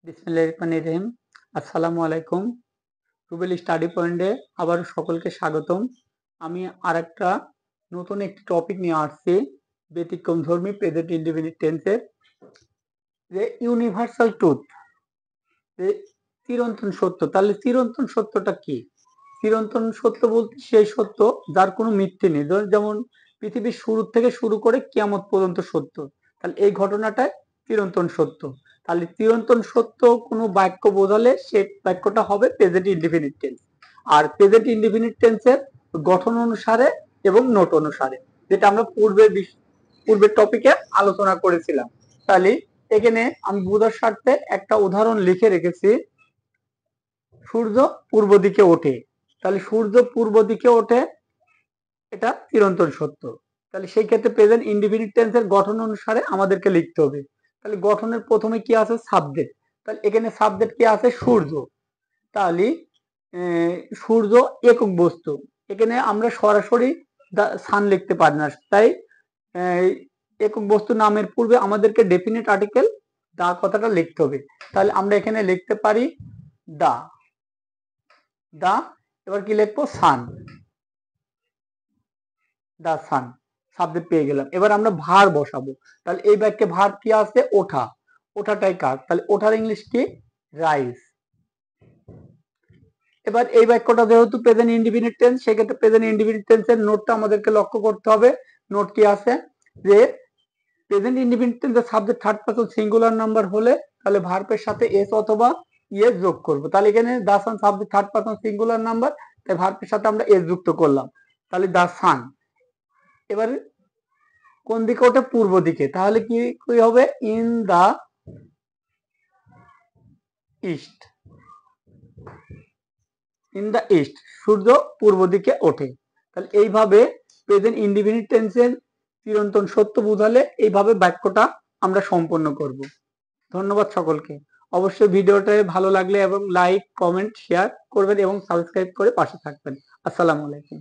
বিসমিল্লাহির রহমানির রহিম। আসসালামু আলাইকুম। রুবেল স্টাডি পয়েন্টে আবার সকলকে স্বাগতম। আমি আরেকটা নতুন একটি টপিক নিয়ে আসছি, ব্যতিক্রমধর্মী প্রেজেন্ট ইনডিফিনিট টেন্সের যে ইউনিভার্সাল ট্রুথ, যে চিরন্তন সত্য। তাহলে চিরন্তন সত্যটা কি? চিরন্তন সত্য বলতে সেই সত্য যার কোনো মিথ্যে নেই, যেমন পৃথিবীর শুরু থেকে শুরু করে কিয়ামত পর্যন্ত সত্য। তাহলে এই ঘটনাটাই চিরন্তন সত্য। তাহলে চিরন্তন সত্য কোনো বাক্য বোঝালে সে বাক্যটা হবে প্রেজেন্ট ইনডিফিনিট টেন্স। আর প্রেজেন্ট ইনডিফিনিট টেন্সের গঠন অনুসারে এবং নোট অনুসারে, যেটা আমরা পূর্বের টপিকে আলোচনা করেছিলাম। তাহলে এখানে আমি বোঝার স্বার্থে একটা উদাহরণ লিখে রেখেছি। সূর্য পূর্ব দিকে ওঠে। তাহলে সূর্য পূর্ব দিকে ওঠে, এটা চিরন্তন সত্য। তাহলে সেই ক্ষেত্রে প্রেজেন্ট ইনডিফিনিট টেন্সের গঠন অনুসারে আমাদেরকে লিখতে হবে। তাহলে গঠনের প্রথমে কি আছে? সাবজেক্ট। তাহলে এখানে সাবজেক্ট কি আছে? সূর্য। তাহলে সূর্য একক বস্তু, এখানে আমরা সরাসরি সান লিখতে পারি না, তাই একক বস্তু নামের পূর্বে আমাদেরকে ডেফিনিট আর্টিকেল দা কথাটা লিখতে হবে। তাহলে আমরা এখানে লিখতে পারি দা। এবার কি লিখবো? সান। দা সান সাবজেক্ট পেয়ে গেলাম। এবার আমরা ভার বসাবো। তাহলে এই বাক্যে ভার কি আছে? ওঠা। ওঠাটাই কার? তাহলে ওঠার ইংলিশ কি? রাইজ। এবার এই বাক্যটা যেহেতু প্রেজেন্ট ইনডিফিনিট টেন্স, সেক্ষেত্রে প্রেজেন্ট ইনডিফিনিট টেন্সের নোটটা আমাদেরকে লক্ষ্য করতে হবে। নোট কি আছে? যে প্রেজেন্ট ইনডিফিনিট টেন্সের subject third person singular number হলে তাহলে ভার্বের সাথে এস অথবা ইএস যোগ করব। তাহলে এখানে the sun subject third person singular number, তাই ভার্বের সাথে আমরা এস যুক্ত করলাম। তাহলে দা সান। এবার কোন দিকে ওঠে? পূর্ব দিকে। তাহলে কি হবে? In the east. In the east, সূর্য পূর্ব দিকে ওঠে। তাহলে এইভাবে প্রেজেন্ট ইনডিফিনিট টেন্সের চিরন্তন সত্য বোঝালে এইভাবে বাক্যটা আমরা সম্পন্ন করব। ধন্যবাদ সকলকে। অবশ্যই ভিডিওটা ভালো লাগলে এবং লাইক, কমেন্ট, শেয়ার করবেন এবং সাবস্ক্রাইব করে পাশে থাকবেন। আসসালামু আলাইকুম।